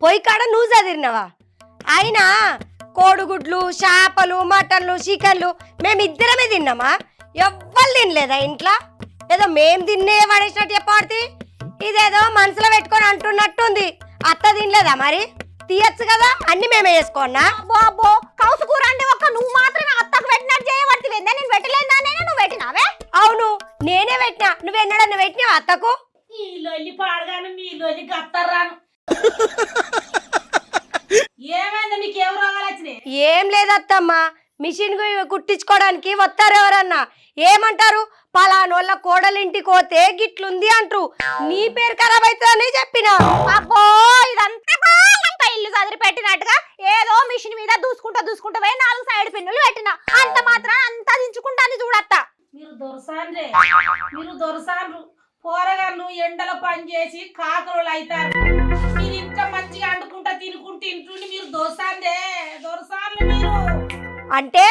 పొయ్యి కాడ నువ్వు చదివినావా? అయినా కోడిగుడ్లు, చేపలు, మటన్లు, చికెన్లు మేమిద్దరమే తిన్నామా? ఎవ్వరు తినలేదా ఇంట్లో? ఏదో మేం తిన్నే పడేసినట్టు చెప్పాడుతి. ఇదేదో మనసులో పెట్టుకొని అంటున్నట్టుంది. అత్త తినలేదా మరి? తీయచ్చు కదా, అన్ని మేమే చేసుకోన్నా. బాబో కౌసు కూర అంటే ఒక్క నువ్వు మాత్రమే అత్తకు పెట్టినట్టు చేయబడుతుంది. నేను పెట్టలేదా? నువ్వు పెట్టినావే? అవును, నేనే పెట్టినా. నువ్వు పెట్టినావా అత్తకు? ఈ లొల్లి పాడగాను మీ లొల్లి గత్తర్రాను. ఏమైంది, మీకు ఏం రోగాలు వచ్చినాయి? ఏం లేదత్తమ్మా, మిషన్ కుట్టించుకోవడానికి వస్తారు ఎవరన్నా. ఏమంటారు, పలానోళ్ళ కోడలింటికి పోతే గిట్లుంది అంటారు. నీ పేరు ఖరాబ్ అవుతుందని చెప్పిన. అబ్బో ఇదంతా ఇల్లు చదిరి పెట్టినట్టుగా ఏదో మిషన్ మీద దూసుకుంటా పోయి 4 సైడ్ పిన్నులు పెట్టినా. అంత మాత్రం అంతా దించుకుంటాను చూడత్తా. మీరు దొరసాన్రు పోరగాళ్ళు ఎండలో పని చేసి కాకరోళ్ళు అవుతారు. మీరు ఇంత మంచిగా అండుకుంటా తినుకుంటూ ఇంటుండి మీరు దొరసాన్లు మీరు. అంటే